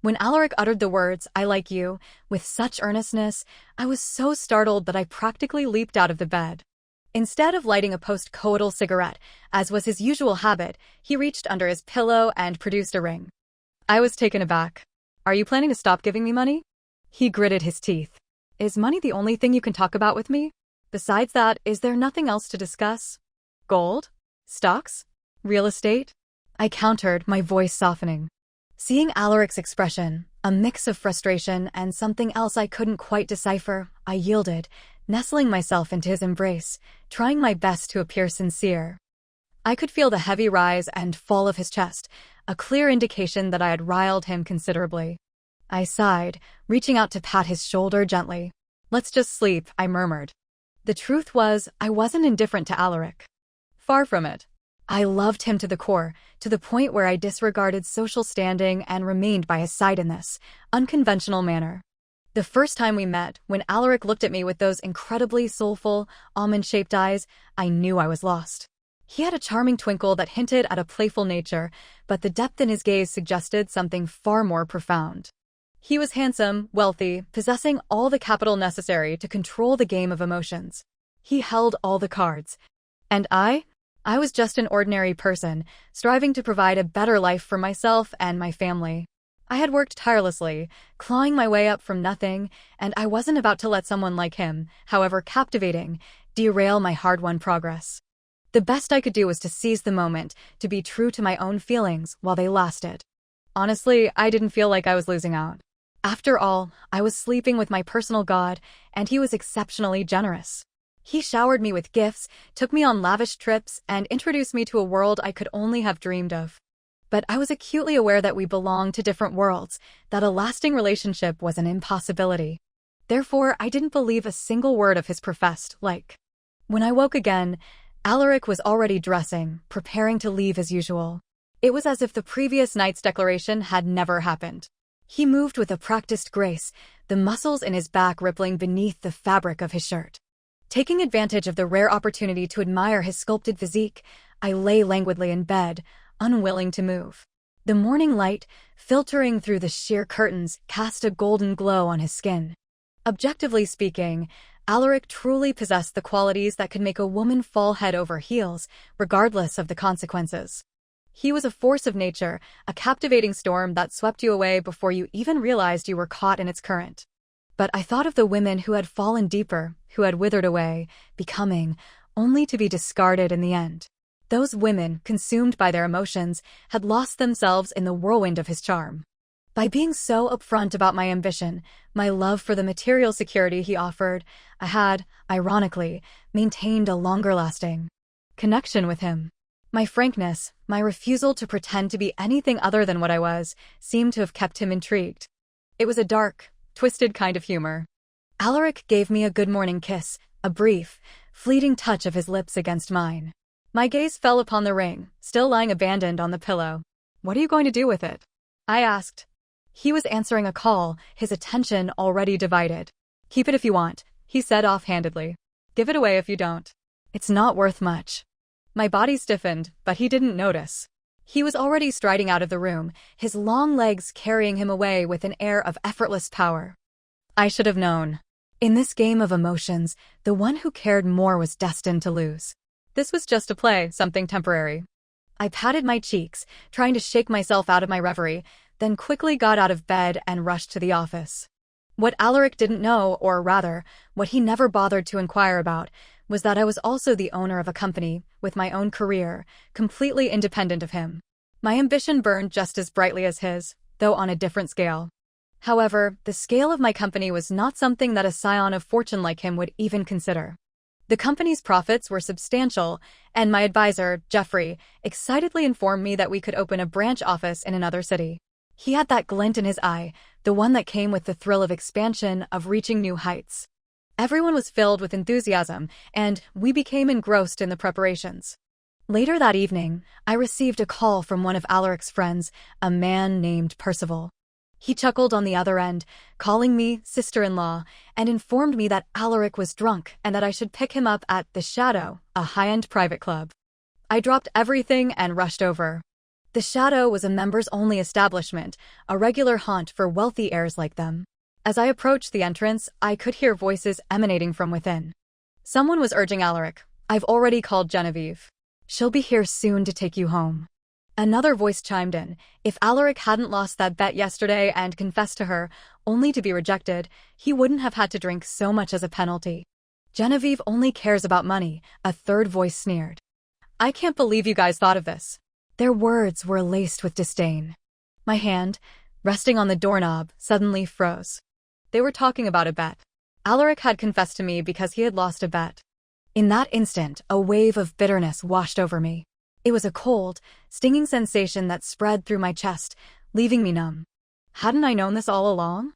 When Alaric uttered the words, "I like you," with such earnestness, I was so startled that I practically leaped out of the bed. Instead of lighting a post-coital cigarette, as was his usual habit, he reached under his pillow and produced a ring. I was taken aback. "Are you planning to stop giving me money?" He gritted his teeth. "Is money the only thing you can talk about with me? Besides that, is there nothing else to discuss? Gold? Stocks? Real estate?" I countered, my voice softening. Seeing Alaric's expression, a mix of frustration and something else I couldn't quite decipher, I yielded, nestling myself into his embrace, trying my best to appear sincere. I could feel the heavy rise and fall of his chest, a clear indication that I had riled him considerably. I sighed, reaching out to pat his shoulder gently. "Let's just sleep," I murmured. The truth was, I wasn't indifferent to Alaric. Far from it. I loved him to the core, to the point where I disregarded social standing and remained by his side in this unconventional manner. The first time we met, when Alaric looked at me with those incredibly soulful, almond-shaped eyes, I knew I was lost. He had a charming twinkle that hinted at a playful nature, but the depth in his gaze suggested something far more profound. He was handsome, wealthy, possessing all the capital necessary to control the game of emotions. He held all the cards. And I was just an ordinary person, striving to provide a better life for myself and my family. I had worked tirelessly, clawing my way up from nothing, and I wasn't about to let someone like him, however captivating, derail my hard-won progress. The best I could do was to seize the moment, to be true to my own feelings while they lasted. Honestly, I didn't feel like I was losing out. After all, I was sleeping with my personal god, and he was exceptionally generous. He showered me with gifts, took me on lavish trips, and introduced me to a world I could only have dreamed of. But I was acutely aware that we belonged to different worlds, that a lasting relationship was an impossibility. Therefore, I didn't believe a single word of his professed like. When I woke again, Alaric was already dressing, preparing to leave as usual. It was as if the previous night's declaration had never happened. He moved with a practiced grace, the muscles in his back rippling beneath the fabric of his shirt. Taking advantage of the rare opportunity to admire his sculpted physique, I lay languidly in bed, unwilling to move. The morning light, filtering through the sheer curtains, cast a golden glow on his skin. Objectively speaking, Alaric truly possessed the qualities that could make a woman fall head over heels, regardless of the consequences. He was a force of nature, a captivating storm that swept you away before you even realized you were caught in its current. But I thought of the women who had fallen deeper, who had withered away, becoming, only to be discarded in the end. Those women, consumed by their emotions, had lost themselves in the whirlwind of his charm. By being so upfront about my ambition, my love for the material security he offered, I had, ironically, maintained a longer-lasting connection with him. My frankness, my refusal to pretend to be anything other than what I was, seemed to have kept him intrigued. It was a dark, twisted kind of humor. Alaric gave me a good morning kiss, a brief, fleeting touch of his lips against mine. My gaze fell upon the ring, still lying abandoned on the pillow. "What are you going to do with it?" I asked. He was answering a call, his attention already divided. "Keep it if you want," he said offhandedly. "Give it away if you don't. It's not worth much." My body stiffened, but he didn't notice. He was already striding out of the room, his long legs carrying him away with an air of effortless power. I should have known. In this game of emotions, the one who cared more was destined to lose. This was just a play, something temporary. I patted my cheeks, trying to shake myself out of my reverie, then quickly got out of bed and rushed to the office. What Alaric didn't know, or rather, what he never bothered to inquire about, was that I was also the owner of a company, with my own career, completely independent of him. My ambition burned just as brightly as his, though on a different scale. However, the scale of my company was not something that a scion of fortune like him would even consider. The company's profits were substantial, and my advisor, Jeffrey, excitedly informed me that we could open a branch office in another city. He had that glint in his eye, the one that came with the thrill of expansion, of reaching new heights. Everyone was filled with enthusiasm, and we became engrossed in the preparations. Later that evening, I received a call from one of Alaric's friends, a man named Percival. He chuckled on the other end, calling me sister-in-law, and informed me that Alaric was drunk and that I should pick him up at The Shadow, a high-end private club. I dropped everything and rushed over. The Shadow was a members-only establishment, a regular haunt for wealthy heirs like them. As I approached the entrance, I could hear voices emanating from within. Someone was urging Alaric, "I've already called Genevieve. She'll be here soon to take you home." Another voice chimed in. If Alaric hadn't lost that bet yesterday and confessed to her, only to be rejected, he wouldn't have had to drink so much as a penalty. "Genevieve only cares about money," a third voice sneered. "I can't believe you guys thought of this." Their words were laced with disdain. My hand, resting on the doorknob, suddenly froze. They were talking about a bet. Alaric had confessed to me because he had lost a bet. In that instant, a wave of bitterness washed over me. It was a cold, stinging sensation that spread through my chest, leaving me numb. Hadn't I known this all along?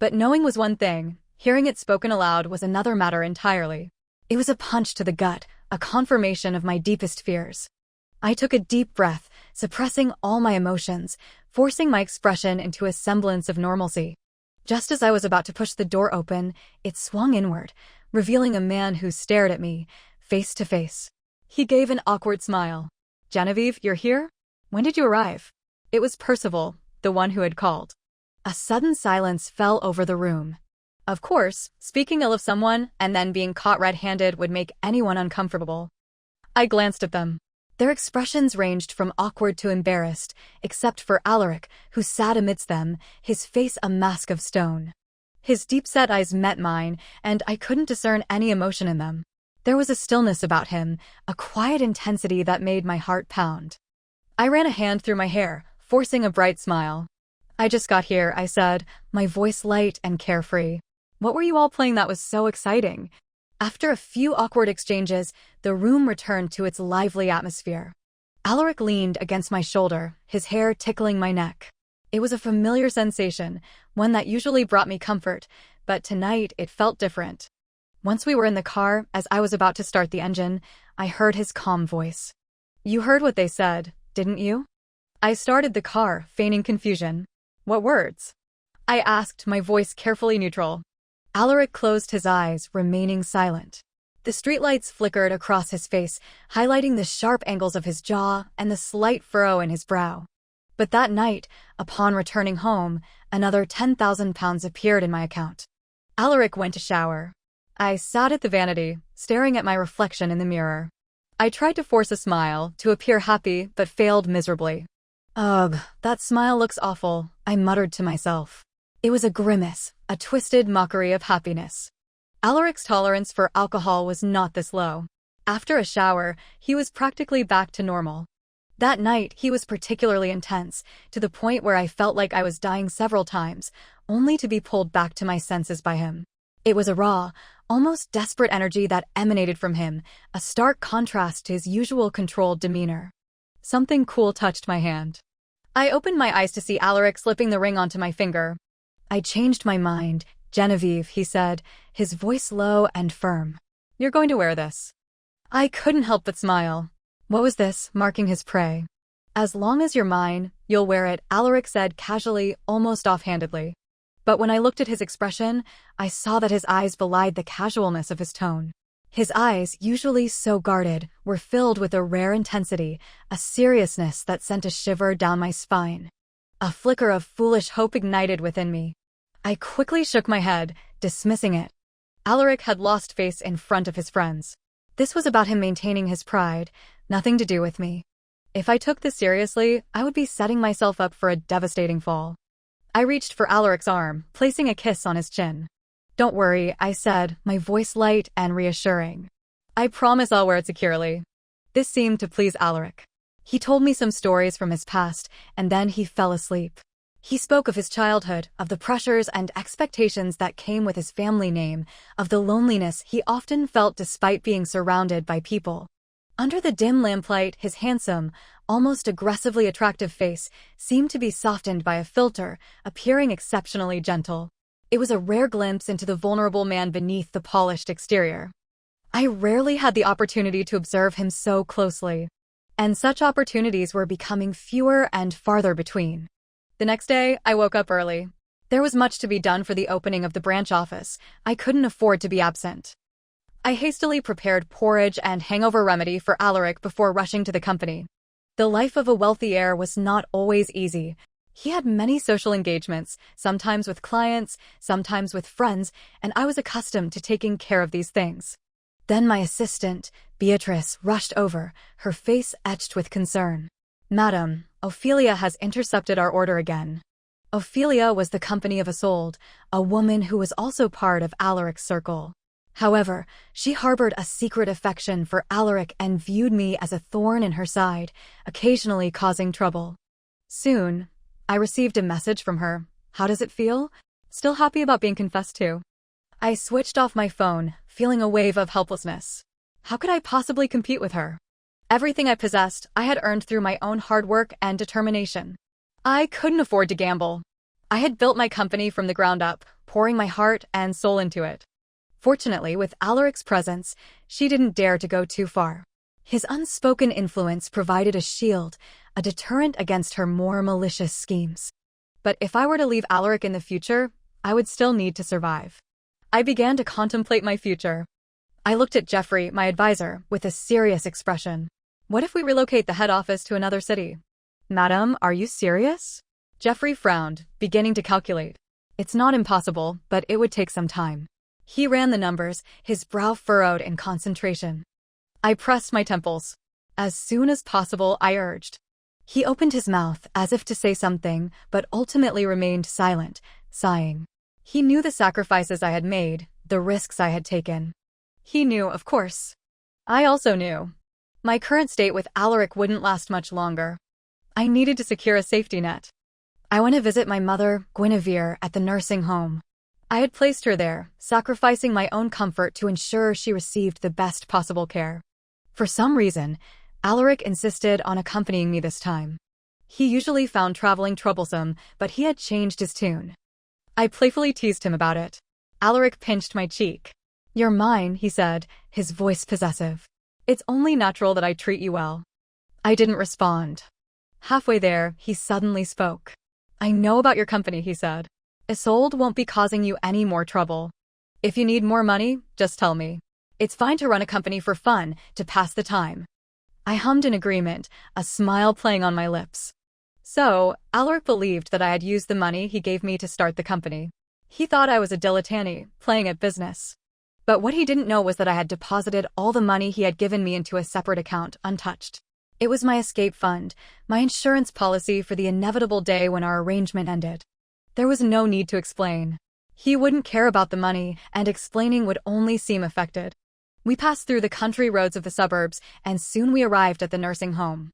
But knowing was one thing, hearing it spoken aloud was another matter entirely. It was a punch to the gut, a confirmation of my deepest fears. I took a deep breath, suppressing all my emotions, forcing my expression into a semblance of normalcy. Just as I was about to push the door open, it swung inward, revealing a man who stared at me, face to face. He gave an awkward smile. "Genevieve, you're here? When did you arrive?" It was Percival, the one who had called. A sudden silence fell over the room. Of course, speaking ill of someone and then being caught red-handed would make anyone uncomfortable. I glanced at them. Their expressions ranged from awkward to embarrassed, except for Alaric, who sat amidst them, his face a mask of stone. His deep-set eyes met mine, and I couldn't discern any emotion in them. There was a stillness about him, a quiet intensity that made my heart pound. I ran a hand through my hair, forcing a bright smile. "I just got here," I said, my voice light and carefree. "What were you all playing that was so exciting?" After a few awkward exchanges, the room returned to its lively atmosphere. Alaric leaned against my shoulder, his hair tickling my neck. It was a familiar sensation, one that usually brought me comfort, but tonight it felt different. Once we were in the car, as I was about to start the engine, I heard his calm voice. "You heard what they said, didn't you?" I started the car, feigning confusion. "What words?" I asked, my voice carefully neutral. Alaric closed his eyes, remaining silent. The streetlights flickered across his face, highlighting the sharp angles of his jaw and the slight furrow in his brow. But that night, upon returning home, another £10,000 appeared in my account. Alaric went to shower. I sat at the vanity, staring at my reflection in the mirror. I tried to force a smile, to appear happy, but failed miserably. "Ugh, that smile looks awful," I muttered to myself. It was a grimace, a twisted mockery of happiness. Alaric's tolerance for alcohol was not this low. After a shower, he was practically back to normal. That night, he was particularly intense, to the point where I felt like I was dying several times, only to be pulled back to my senses by him. It was a raw, almost desperate energy that emanated from him, a stark contrast to his usual controlled demeanor. Something cool touched my hand. I opened my eyes to see Alaric slipping the ring onto my finger. "I changed my mind, Genevieve," he said, his voice low and firm. "You're going to wear this." I couldn't help but smile. What was this, marking his prey? "As long as you're mine, you'll wear it," Alaric said casually, almost offhandedly. But when I looked at his expression, I saw that his eyes belied the casualness of his tone. His eyes, usually so guarded, were filled with a rare intensity, a seriousness that sent a shiver down my spine. A flicker of foolish hope ignited within me. I quickly shook my head, dismissing it. Alaric had lost face in front of his friends. This was about him maintaining his pride, nothing to do with me. If I took this seriously, I would be setting myself up for a devastating fall. I reached for Alaric's arm, placing a kiss on his chin. "Don't worry," I said, my voice light and reassuring. "I promise I'll wear it securely." This seemed to please Alaric. He told me some stories from his past, and then he fell asleep. He spoke of his childhood, of the pressures and expectations that came with his family name, of the loneliness he often felt despite being surrounded by people. Under the dim lamplight, his handsome, almost aggressively attractive face seemed to be softened by a filter, appearing exceptionally gentle. It was a rare glimpse into the vulnerable man beneath the polished exterior. I rarely had the opportunity to observe him so closely, and such opportunities were becoming fewer and farther between. The next day, I woke up early. There was much to be done for the opening of the branch office. I couldn't afford to be absent. I hastily prepared porridge and hangover remedy for Alaric before rushing to the company. The life of a wealthy heir was not always easy. He had many social engagements, sometimes with clients, sometimes with friends, and I was accustomed to taking care of these things. Then my assistant, Beatrice, rushed over, her face etched with concern. "Madam, Ophelia has intercepted our order again." Ophelia was the company of Isolde, a woman who was also part of Alaric's circle. However, she harbored a secret affection for Alaric and viewed me as a thorn in her side, occasionally causing trouble. Soon, I received a message from her. "How does it feel? Still happy about being confessed to?" I switched off my phone, feeling a wave of helplessness. How could I possibly compete with her? Everything I possessed, I had earned through my own hard work and determination. I couldn't afford to gamble. I had built my company from the ground up, pouring my heart and soul into it. Fortunately, with Alaric's presence, she didn't dare to go too far. His unspoken influence provided a shield, a deterrent against her more malicious schemes. But if I were to leave Alaric in the future, I would still need to survive. I began to contemplate my future. I looked at Jeffrey, my advisor, with a serious expression. "What if we relocate the head office to another city?" "Madam, are you serious?" Jeffrey frowned, beginning to calculate. "It's not impossible, but it would take some time." He ran the numbers, his brow furrowed in concentration. I pressed my temples. "As soon as possible," I urged. He opened his mouth as if to say something, but ultimately remained silent, sighing. He knew the sacrifices I had made, the risks I had taken. He knew, of course. I also knew. My current state with Alaric wouldn't last much longer. I needed to secure a safety net. I went to visit my mother, Guinevere, at the nursing home. I had placed her there, sacrificing my own comfort to ensure she received the best possible care. For some reason, Alaric insisted on accompanying me this time. He usually found traveling troublesome, but he had changed his tune. I playfully teased him about it. Alaric pinched my cheek. "You're mine," he said, his voice possessive. "It's only natural that I treat you well." I didn't respond. Halfway there, he suddenly spoke. "I know about your company," he said. "Isolde won't be causing you any more trouble. If you need more money, just tell me. It's fine to run a company for fun, to pass the time." I hummed in agreement, a smile playing on my lips. So, Alaric believed that I had used the money he gave me to start the company. He thought I was a dilettante, playing at business. But what he didn't know was that I had deposited all the money he had given me into a separate account, untouched. It was my escape fund, my insurance policy for the inevitable day when our arrangement ended. There was no need to explain. He wouldn't care about the money, and explaining would only seem affected. We passed through the country roads of the suburbs, and soon we arrived at the nursing home.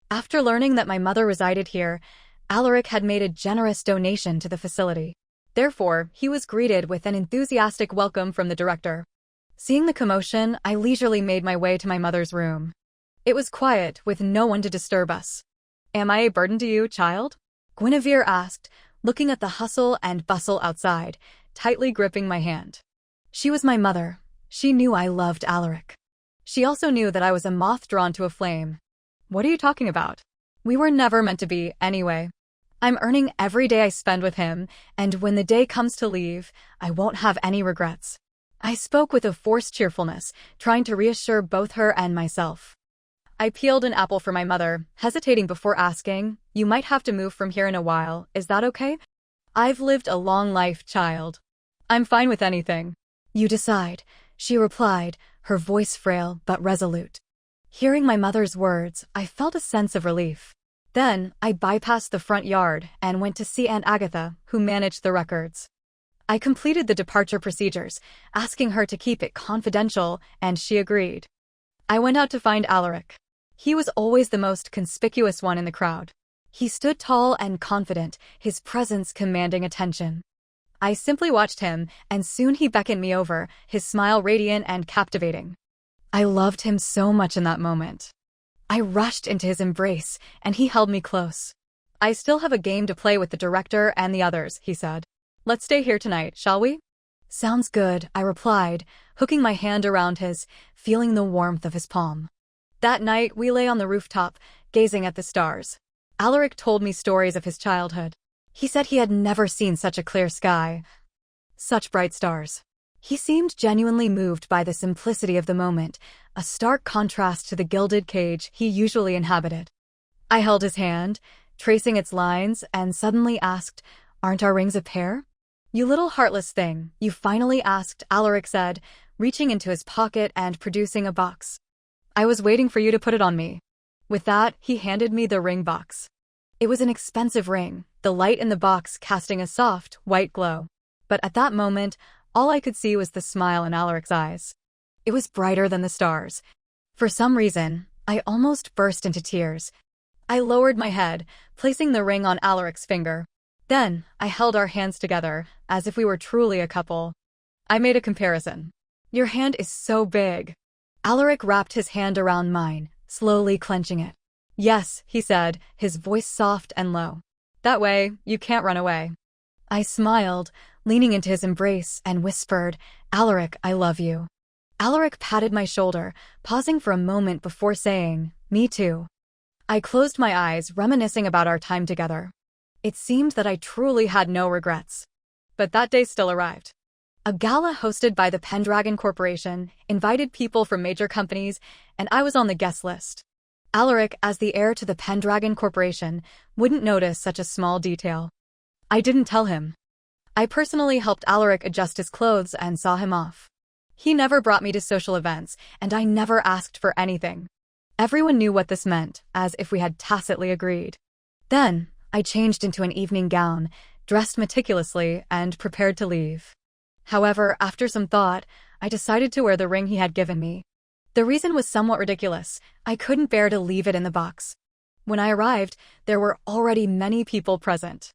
After learning that my mother resided here, Alaric had made a generous donation to the facility. Therefore, he was greeted with an enthusiastic welcome from the director. Seeing the commotion, I leisurely made my way to my mother's room. It was quiet, with no one to disturb us. "Am I a burden to you, child?" Guinevere asked, looking at the hustle and bustle outside, tightly gripping my hand. She was my mother. She knew I loved Alaric. She also knew that I was a moth drawn to a flame. "What are you talking about? We were never meant to be, anyway. I'm earning every day I spend with him, and when the day comes to leave, I won't have any regrets." I spoke with a forced cheerfulness, trying to reassure both her and myself. I peeled an apple for my mother, hesitating before asking, "You might have to move from here in a while, is that okay?" "I've lived a long life, child. I'm fine with anything." "You decide," she replied, her voice frail but resolute. Hearing my mother's words, I felt a sense of relief. Then, I bypassed the front yard and went to see Aunt Agatha, who managed the records. I completed the departure procedures, asking her to keep it confidential, and she agreed. I went out to find Alaric. He was always the most conspicuous one in the crowd. He stood tall and confident, his presence commanding attention. I simply watched him, and soon he beckoned me over, his smile radiant and captivating. I loved him so much in that moment. I rushed into his embrace, and he held me close. "I still have a game to play with the director and the others," he said. "Let's stay here tonight, shall we?" "Sounds good," I replied, hooking my hand around his, feeling the warmth of his palm. That night, we lay on the rooftop, gazing at the stars. Alaric told me stories of his childhood. He said he had never seen such a clear sky, such bright stars. He seemed genuinely moved by the simplicity of the moment, a stark contrast to the gilded cage he usually inhabited. I held his hand, tracing its lines, and suddenly asked, "Aren't our rings a pair?" "You little heartless thing, you finally asked," Alaric said, reaching into his pocket and producing a box. "I was waiting for you to put it on me." With that, he handed me the ring box. It was an expensive ring, the light in the box casting a soft, white glow. But at that moment, all I could see was the smile in Alaric's eyes. It was brighter than the stars. For some reason, I almost burst into tears. I lowered my head, placing the ring on Alaric's finger. Then, I held our hands together, as if we were truly a couple. I made a comparison. "Your hand is so big." Alaric wrapped his hand around mine, slowly clenching it. "Yes," he said, his voice soft and low. "That way, you can't run away." I smiled, leaning into his embrace, and whispered, "Alaric, I love you." Alaric patted my shoulder, pausing for a moment before saying, "Me too." I closed my eyes, reminiscing about our time together. It seemed that I truly had no regrets. But that day still arrived. A gala hosted by the Pendragon Corporation invited people from major companies, and I was on the guest list. Alaric, as the heir to the Pendragon Corporation, wouldn't notice such a small detail. I didn't tell him. I personally helped Alaric adjust his clothes and saw him off. He never brought me to social events, and I never asked for anything. Everyone knew what this meant, as if we had tacitly agreed. Then, I changed into an evening gown, dressed meticulously, and prepared to leave. However, after some thought, I decided to wear the ring he had given me. The reason was somewhat ridiculous. I couldn't bear to leave it in the box. When I arrived, there were already many people present.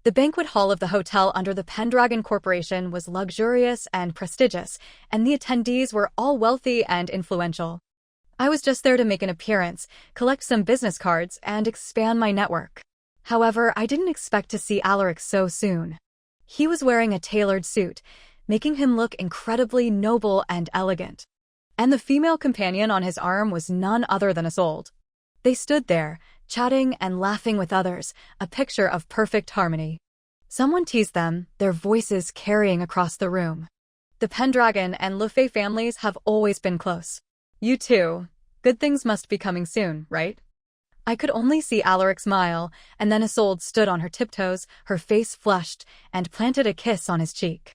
The banquet hall of the hotel under the Pendragon Corporation was luxurious and prestigious, and the attendees were all wealthy and influential. I was just there to make an appearance, collect some business cards, and expand my network. However, I didn't expect to see Alaric so soon. He was wearing a tailored suit, making him look incredibly noble and elegant. And the female companion on his arm was none other than Isolde. They stood there, chatting and laughing with others, a picture of perfect harmony. Someone teased them, their voices carrying across the room. The Pendragon and Lefay families have always been close. You too. Good things must be coming soon, right? I could only see Alaric smile, and then Isolde stood on her tiptoes, her face flushed, and planted a kiss on his cheek.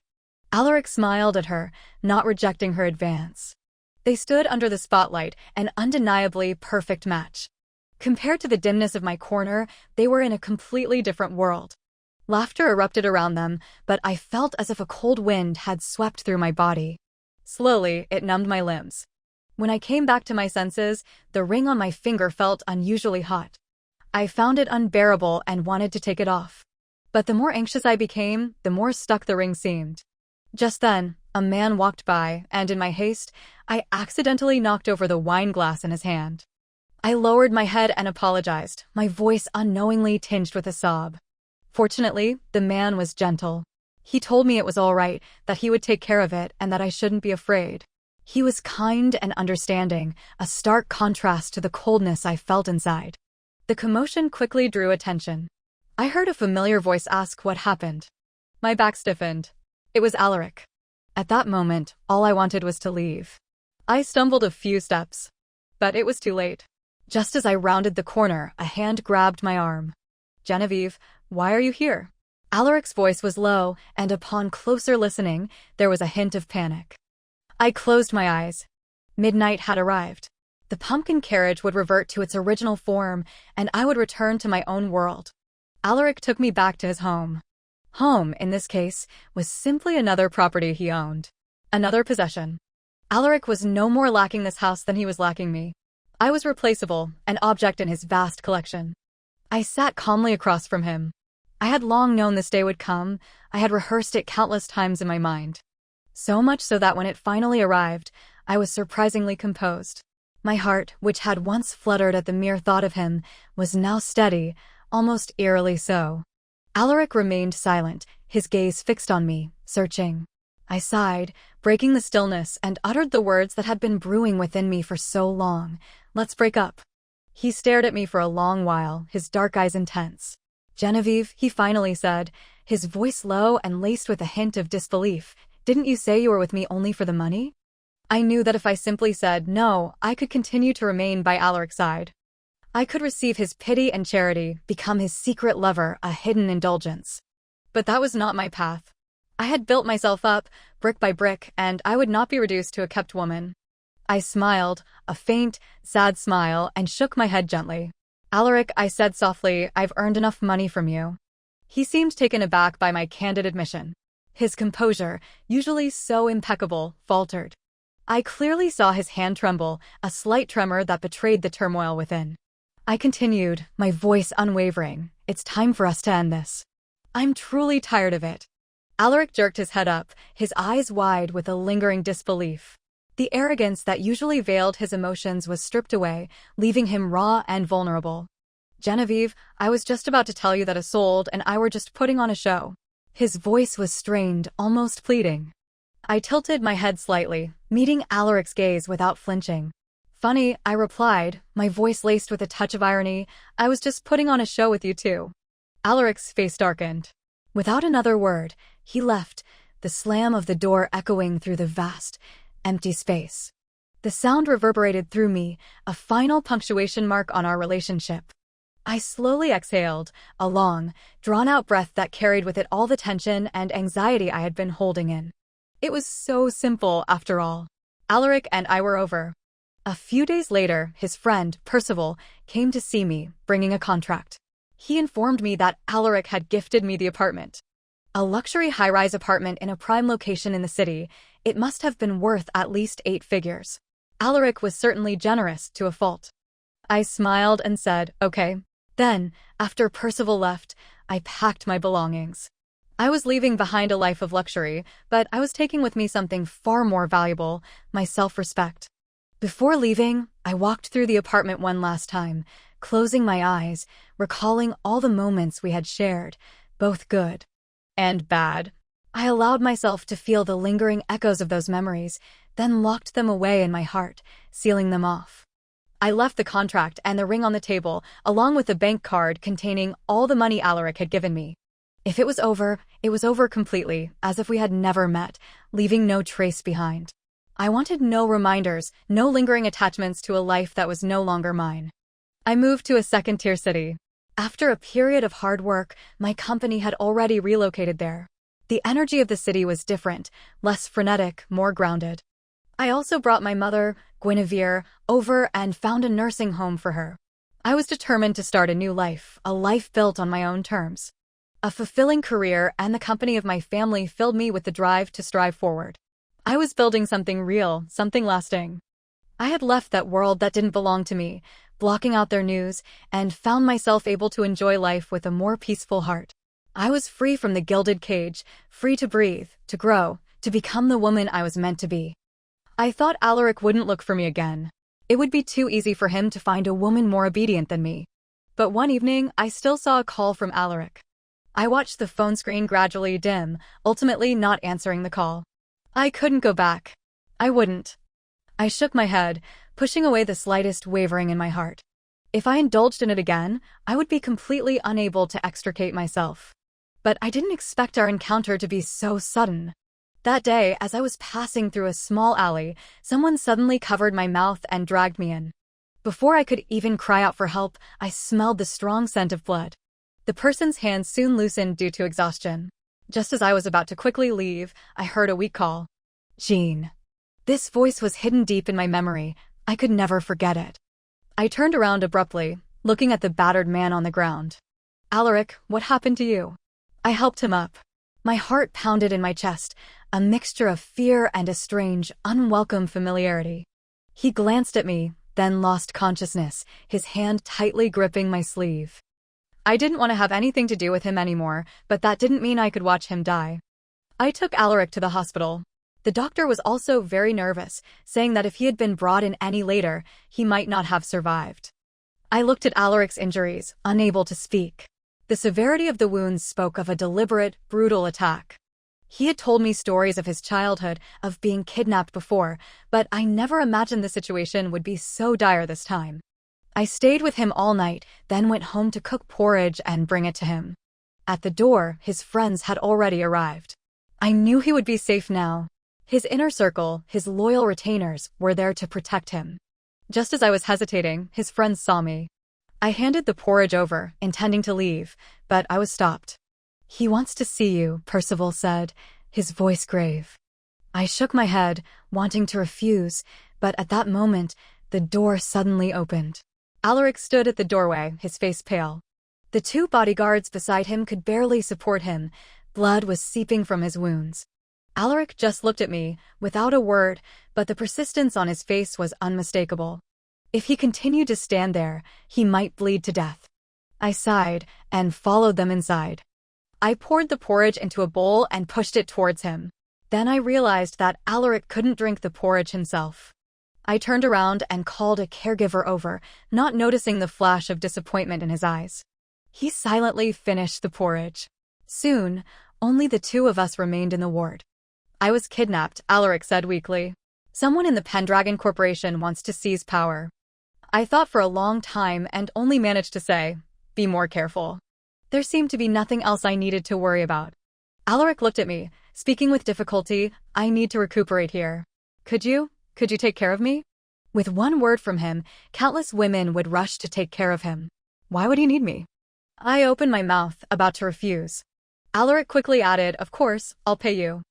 Alaric smiled at her, not rejecting her advance. They stood under the spotlight, an undeniably perfect match. Compared to the dimness of my corner, they were in a completely different world. Laughter erupted around them, but I felt as if a cold wind had swept through my body. Slowly, it numbed my limbs. When I came back to my senses, the ring on my finger felt unusually hot. I found it unbearable and wanted to take it off. But the more anxious I became, the more stuck the ring seemed. Just then, a man walked by, and in my haste, I accidentally knocked over the wine glass in his hand. I lowered my head and apologized, my voice unknowingly tinged with a sob. Fortunately, the man was gentle. He told me it was all right, that he would take care of it, and that I shouldn't be afraid. He was kind and understanding, a stark contrast to the coldness I felt inside. The commotion quickly drew attention. I heard a familiar voice ask what happened. My back stiffened. It was Alaric. At that moment, all I wanted was to leave. I stumbled a few steps. But it was too late. Just as I rounded the corner, a hand grabbed my arm. "Genevieve, why are you here?" Alaric's voice was low, and upon closer listening, there was a hint of panic. I closed my eyes. Midnight had arrived. The pumpkin carriage would revert to its original form, and I would return to my own world. Alaric took me back to his home. Home, in this case, was simply another property he owned. Another possession. Alaric was no more lacking this house than he was lacking me. I was replaceable, an object in his vast collection. I sat calmly across from him. I had long known this day would come. I had rehearsed it countless times in my mind. So much so that when it finally arrived, I was surprisingly composed. My heart, which had once fluttered at the mere thought of him, was now steady, almost eerily so. Alaric remained silent, his gaze fixed on me, searching. I sighed, breaking the stillness, and uttered the words that had been brewing within me for so long. "Let's break up." He stared at me for a long while, his dark eyes intense. "Genevieve," he finally said, his voice low and laced with a hint of disbelief, "didn't you say you were with me only for the money?" I knew that if I simply said no, I could continue to remain by Alaric's side. I could receive his pity and charity, become his secret lover, a hidden indulgence. But that was not my path. I had built myself up, brick by brick, and I would not be reduced to a kept woman. I smiled, a faint, sad smile, and shook my head gently. Alaric, I said softly, I've earned enough money from you. He seemed taken aback by my candid admission. His composure, usually so impeccable, faltered. I clearly saw his hand tremble, a slight tremor that betrayed the turmoil within. I continued, my voice unwavering, it's time for us to end this. I'm truly tired of it. Alaric jerked his head up, his eyes wide with a lingering disbelief. The arrogance that usually veiled his emotions was stripped away, leaving him raw and vulnerable. Genevieve, I was just about to tell you that Isolde and I were just putting on a show. His voice was strained, almost pleading. I tilted my head slightly, meeting Alaric's gaze without flinching. Funny, I replied, my voice laced with a touch of irony, I was just putting on a show with you too. Alaric's face darkened. Without another word, he left, the slam of the door echoing through the vast, empty space. The sound reverberated through me, a final punctuation mark on our relationship. I slowly exhaled, a long, drawn-out breath that carried with it all the tension and anxiety I had been holding in. It was so simple, after all. Alaric and I were over. A few days later, his friend, Percival, came to see me, bringing a contract. He informed me that Alaric had gifted me the apartment. A luxury high-rise apartment in a prime location in the city, it must have been worth at least 8 figures. Alaric was certainly generous to a fault. I smiled and said, okay. Then, after Percival left, I packed my belongings. I was leaving behind a life of luxury, but I was taking with me something far more valuable, my self-respect. Before leaving, I walked through the apartment one last time, closing my eyes, recalling all the moments we had shared, both good and bad. I allowed myself to feel the lingering echoes of those memories, then locked them away in my heart, sealing them off. I left the contract and the ring on the table, along with the bank card containing all the money Alaric had given me. If it was over completely, as if we had never met, leaving no trace behind. I wanted no reminders, no lingering attachments to a life that was no longer mine. I moved to a second-tier city. After a period of hard work, my company had already relocated there. The energy of the city was different, less frenetic, more grounded. I also brought my mother, Guinevere, over and found a nursing home for her. I was determined to start a new life, a life built on my own terms. A fulfilling career and the company of my family filled me with the drive to strive forward. I was building something real, something lasting. I had left that world that didn't belong to me, blocking out their news, and found myself able to enjoy life with a more peaceful heart. I was free from the gilded cage, free to breathe, to grow, to become the woman I was meant to be. I thought Alaric wouldn't look for me again. It would be too easy for him to find a woman more obedient than me. But one evening, I still saw a call from Alaric. I watched the phone screen gradually dim, ultimately not answering the call. I couldn't go back. I wouldn't. I shook my head, pushing away the slightest wavering in my heart. If I indulged in it again, I would be completely unable to extricate myself. But I didn't expect our encounter to be so sudden. That day, as I was passing through a small alley, someone suddenly covered my mouth and dragged me in. Before I could even cry out for help, I smelled the strong scent of blood. The person's hands soon loosened due to exhaustion. Just as I was about to quickly leave, I heard a weak call. Jean. This voice was hidden deep in my memory. I could never forget it. I turned around abruptly, looking at the battered man on the ground. Alaric, what happened to you? I helped him up. My heart pounded in my chest, a mixture of fear and a strange, unwelcome familiarity. He glanced at me, then lost consciousness, his hand tightly gripping my sleeve. I didn't want to have anything to do with him anymore, but that didn't mean I could watch him die. I took Alaric to the hospital. The doctor was also very nervous, saying that if he had been brought in any later, he might not have survived. I looked at Alaric's injuries, unable to speak. The severity of the wounds spoke of a deliberate, brutal attack. He had told me stories of his childhood, of being kidnapped before, but I never imagined the situation would be so dire this time. I stayed with him all night, then went home to cook porridge and bring it to him. At the door, his friends had already arrived. I knew he would be safe now. His inner circle, his loyal retainers, were there to protect him. Just as I was hesitating, his friends saw me. I handed the porridge over, intending to leave, but I was stopped. "He wants to see you," Percival said, his voice grave. I shook my head, wanting to refuse, but at that moment, the door suddenly opened. Alaric stood at the doorway, his face pale. The two bodyguards beside him could barely support him. Blood was seeping from his wounds. Alaric just looked at me, without a word, but the persistence on his face was unmistakable. If he continued to stand there, he might bleed to death. I sighed and followed them inside. I poured the porridge into a bowl and pushed it towards him. Then I realized that Alaric couldn't drink the porridge himself. I turned around and called a caregiver over, not noticing the flash of disappointment in his eyes. He silently finished the porridge. Soon, only the two of us remained in the ward. "I was kidnapped," Alaric said weakly. "Someone in the Pendragon Corporation wants to seize power." I thought for a long time and only managed to say, "Be more careful." There seemed to be nothing else I needed to worry about. Alaric looked at me, speaking with difficulty. "I need to recuperate here. Could you take care of me?" With one word from him, countless women would rush to take care of him. Why would he need me? I opened my mouth, about to refuse. Alaric quickly added, "Of course, I'll pay you."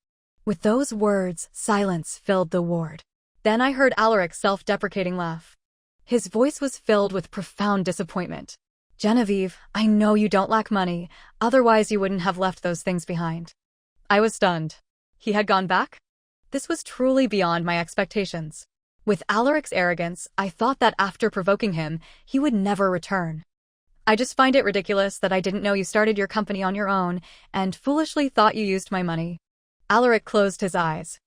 With those words, silence filled the ward. Then I heard Alaric's self-deprecating laugh. His voice was filled with profound disappointment. "Genevieve, I know you don't lack money, otherwise you wouldn't have left those things behind." I was stunned. He had gone back? This was truly beyond my expectations. With Alaric's arrogance, I thought that after provoking him, he would never return. "I just find it ridiculous that I didn't know you started your company on your own, and foolishly thought you used my money." Alaric closed his eyes.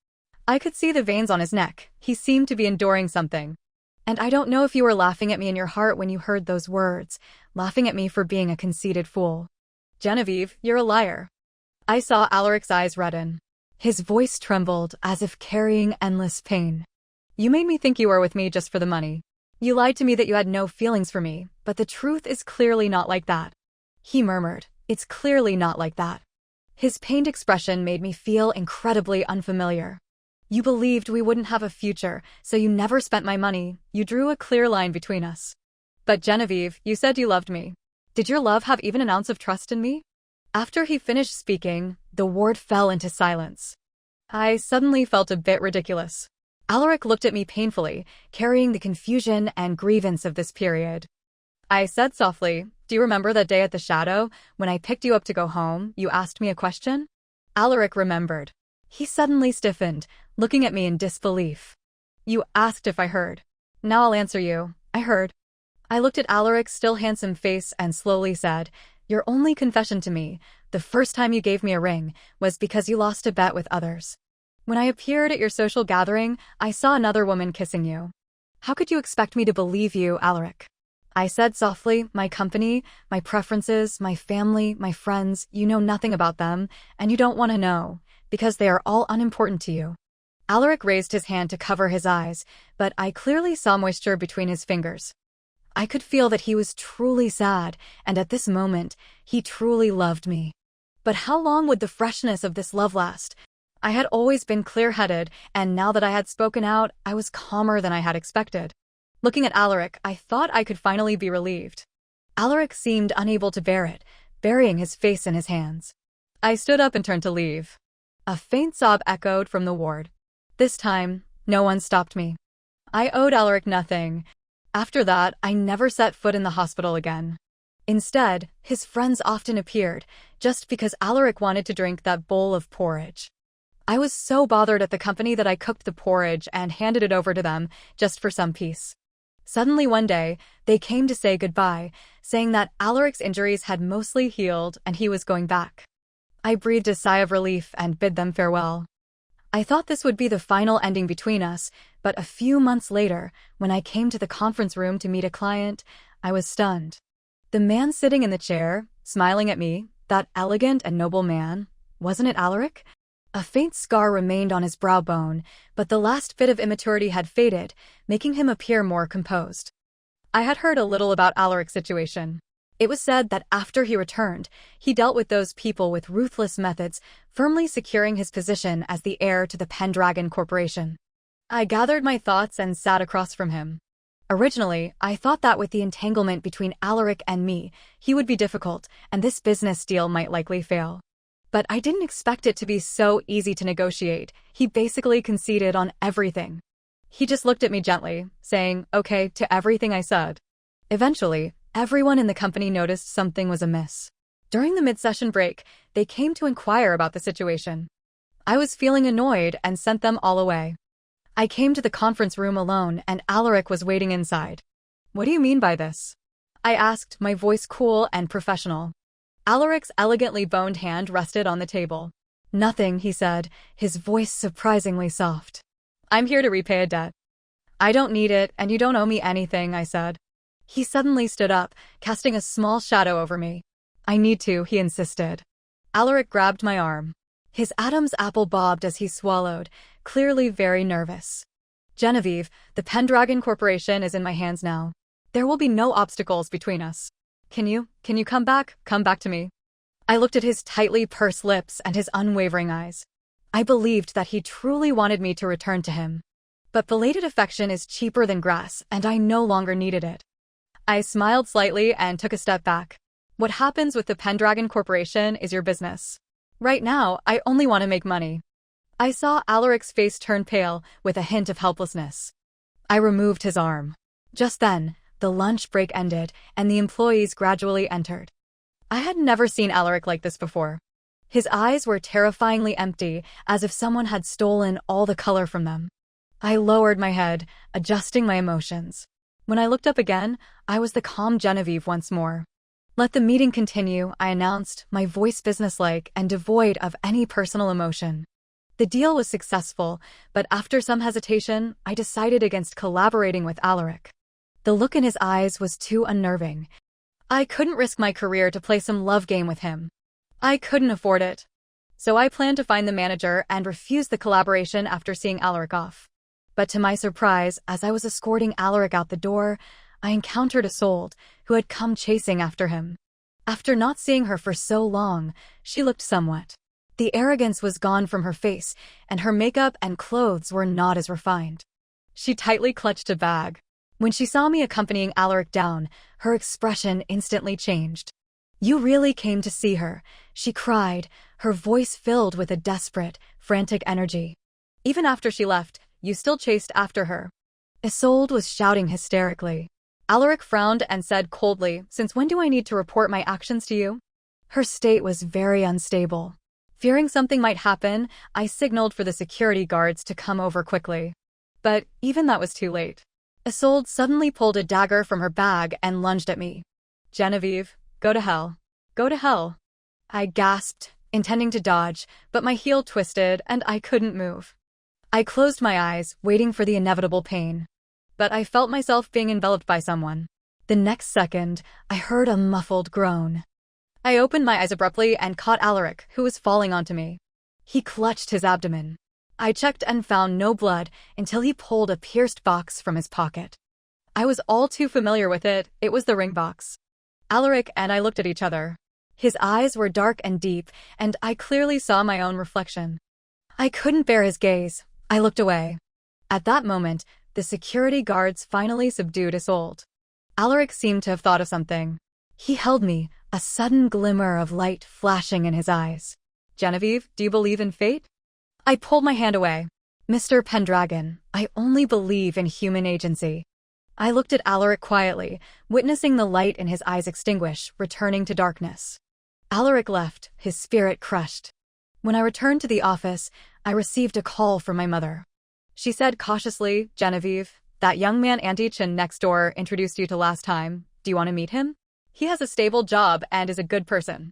I could see the veins on his neck. He seemed to be enduring something. "And I don't know if you were laughing at me in your heart when you heard those words, laughing at me for being a conceited fool. Genevieve, you're a liar." I saw Alaric's eyes redden. His voice trembled, as if carrying endless pain. "You made me think you were with me just for the money. You lied to me that you had no feelings for me, but the truth is clearly not like that." He murmured, "It's clearly not like that." His pained expression made me feel incredibly unfamiliar. "You believed we wouldn't have a future, so you never spent my money. You drew a clear line between us. But Genevieve, you said you loved me. Did your love have even an ounce of trust in me?" After he finished speaking, the ward fell into silence. I suddenly felt a bit ridiculous. Alaric looked at me painfully, carrying the confusion and grievance of this period. I said softly, "Do you remember that day at the Shadow, when I picked you up to go home, you asked me a question?" Alaric remembered. He suddenly stiffened, looking at me in disbelief. "You asked if I heard. Now I'll answer you. I heard." I looked at Alaric's still handsome face and slowly said, "Your only confession to me, the first time you gave me a ring, was because you lost a bet with others. When I appeared at your social gathering, I saw another woman kissing you. How could you expect me to believe you, Alaric?" I said softly, "My company, my preferences, my family, my friends, you know nothing about them, and you don't want to know, because they are all unimportant to you." Alaric raised his hand to cover his eyes, but I clearly saw moisture between his fingers. I could feel that he was truly sad, and at this moment, he truly loved me. But how long would the freshness of this love last? I had always been clear-headed, and now that I had spoken out, I was calmer than I had expected. Looking at Alaric, I thought I could finally be relieved. Alaric seemed unable to bear it, burying his face in his hands. I stood up and turned to leave. A faint sob echoed from the ward. This time, no one stopped me. I owed Alaric nothing. After that, I never set foot in the hospital again. Instead, his friends often appeared, just because Alaric wanted to drink that bowl of porridge. I was so bothered at the company that I cooked the porridge and handed it over to them, just for some peace. Suddenly one day, they came to say goodbye, saying that Alaric's injuries had mostly healed and he was going back. I breathed a sigh of relief and bid them farewell. I thought this would be the final ending between us, but a few months later, when I came to the conference room to meet a client, I was stunned. The man sitting in the chair, smiling at me, that elegant and noble man, wasn't it Alaric? A faint scar remained on his brow bone, but the last bit of immaturity had faded, making him appear more composed. I had heard a little about Alaric's situation. It was said that after he returned, he dealt with those people with ruthless methods, firmly securing his position as the heir to the Pendragon Corporation. I gathered my thoughts and sat across from him. Originally, I thought that with the entanglement between Alaric and me, he would be difficult, and this business deal might likely fail. But I didn't expect it to be so easy to negotiate. He basically conceded on everything. He just looked at me gently, saying, "Okay," to everything I said. Eventually, everyone in the company noticed something was amiss. During the mid-session break, they came to inquire about the situation. I was feeling annoyed and sent them all away. I came to the conference room alone, and Alaric was waiting inside. "What do you mean by this?" I asked, my voice cool and professional. Alaric's elegantly boned hand rested on the table. "Nothing," he said, his voice surprisingly soft. "I'm here to repay a debt." "I don't need it, and you don't owe me anything," I said. He suddenly stood up, casting a small shadow over me. "I need to," he insisted. Alaric grabbed my arm. His Adam's apple bobbed as he swallowed, clearly very nervous. "Genevieve, the Pendragon Corporation is in my hands now. There will be no obstacles between us. Can you come back to me?" I looked at his tightly pursed lips and his unwavering eyes. I believed that he truly wanted me to return to him. But belated affection is cheaper than grass, and I no longer needed it. I smiled slightly and took a step back. "What happens with the Pendragon Corporation is your business. Right now, I only want to make money." I saw Alaric's face turn pale, with a hint of helplessness. I removed his arm. Just then, the lunch break ended, and the employees gradually entered. I had never seen Alaric like this before. His eyes were terrifyingly empty, as if someone had stolen all the color from them. I lowered my head, adjusting my emotions. When I looked up again, I was the calm Genevieve once more. "Let the meeting continue," I announced, my voice businesslike and devoid of any personal emotion. The deal was successful, but after some hesitation, I decided against collaborating with Alaric. The look in his eyes was too unnerving. I couldn't risk my career to play some love game with him. I couldn't afford it. So I planned to find the manager and refuse the collaboration after seeing Alaric off. But to my surprise, as I was escorting Alaric out the door, I encountered Isolde, who had come chasing after him. After not seeing her for so long, she looked somewhat. The arrogance was gone from her face, and her makeup and clothes were not as refined. She tightly clutched a bag. When she saw me accompanying Alaric down, her expression instantly changed. "You really came to see her," she cried, her voice filled with a desperate, frantic energy. "Even after she left, you still chased after her." Isolde was shouting hysterically. Alaric frowned and said coldly, "Since when do I need to report my actions to you?" Her state was very unstable. Fearing something might happen, I signaled for the security guards to come over quickly. But even that was too late. Isolde suddenly pulled a dagger from her bag and lunged at me. "Genevieve, go to hell. Go to hell." I gasped, intending to dodge, but my heel twisted and I couldn't move. I closed my eyes, waiting for the inevitable pain. But I felt myself being enveloped by someone. The next second, I heard a muffled groan. I opened my eyes abruptly and caught Alaric, who was falling onto me. He clutched his abdomen. I checked and found no blood until he pulled a pierced box from his pocket. I was all too familiar with it. It was the ring box. Alaric and I looked at each other. His eyes were dark and deep, and I clearly saw my own reflection. I couldn't bear his gaze. I looked away. At that moment, the security guards finally subdued Isolde. Alaric seemed to have thought of something. He held me, a sudden glimmer of light flashing in his eyes. "Genevieve, do you believe in fate?" I pulled my hand away. "Mr. Pendragon, I only believe in human agency." I looked at Alaric quietly, witnessing the light in his eyes extinguish, returning to darkness. Alaric left, his spirit crushed. When I returned to the office, I received a call from my mother. She said cautiously, "Genevieve, that young man Auntie Chin next door introduced you to last time. Do you want to meet him? He has a stable job and is a good person."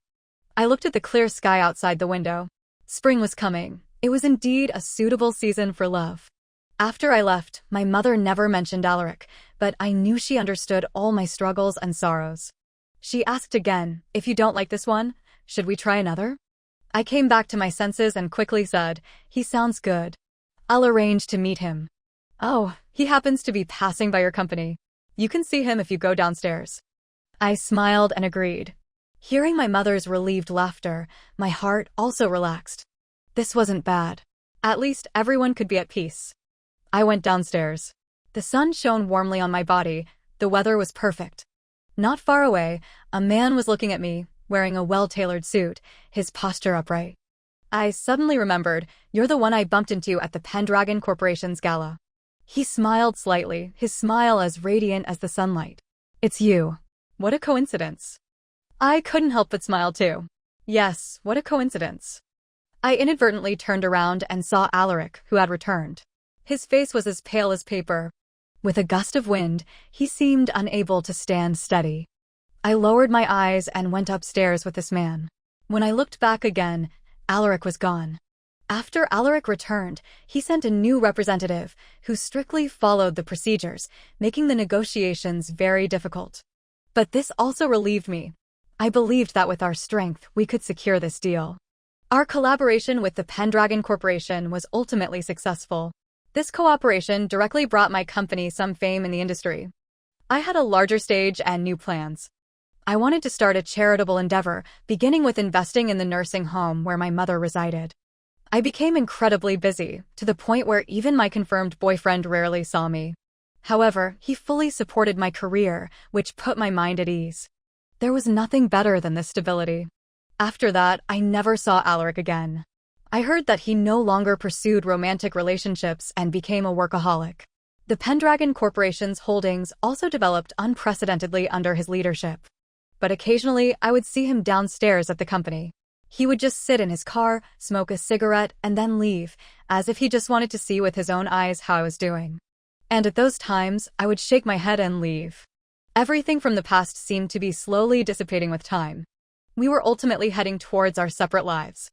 I looked at the clear sky outside the window. Spring was coming. It was indeed a suitable season for love. After I left, my mother never mentioned Alaric, but I knew she understood all my struggles and sorrows. She asked again, "If you don't like this one, should we try another?" I came back to my senses and quickly said, "He sounds good. I'll arrange to meet him." "Oh, he happens to be passing by your company. You can see him if you go downstairs." I smiled and agreed. Hearing my mother's relieved laughter, my heart also relaxed. This wasn't bad. At least everyone could be at peace. I went downstairs. The sun shone warmly on my body. The weather was perfect. Not far away, a man was looking at me, wearing a well-tailored suit, his posture upright. I suddenly remembered, you're the one I bumped into at the Pendragon Corporation's gala. He smiled slightly, his smile as radiant as the sunlight. It's you. What a coincidence. I couldn't help but smile too. Yes, what a coincidence. I inadvertently turned around and saw Alaric, who had returned. His face was as pale as paper. With a gust of wind, he seemed unable to stand steady. I lowered my eyes and went upstairs with this man. When I looked back again, Alaric was gone. After Alaric returned, he sent a new representative, who strictly followed the procedures, making the negotiations very difficult. But this also relieved me. I believed that with our strength, we could secure this deal. Our collaboration with the Pendragon Corporation was ultimately successful. This cooperation directly brought my company some fame in the industry. I had a larger stage and new plans. I wanted to start a charitable endeavor, beginning with investing in the nursing home where my mother resided. I became incredibly busy, to the point where even my confirmed boyfriend rarely saw me. However, he fully supported my career, which put my mind at ease. There was nothing better than this stability. After that, I never saw Alaric again. I heard that he no longer pursued romantic relationships and became a workaholic. The Pendragon Corporation's holdings also developed unprecedentedly under his leadership. But occasionally, I would see him downstairs at the company. He would just sit in his car, smoke a cigarette, and then leave, as if he just wanted to see with his own eyes how I was doing. And at those times, I would shake my head and leave. Everything from the past seemed to be slowly dissipating with time. We were ultimately heading towards our separate lives.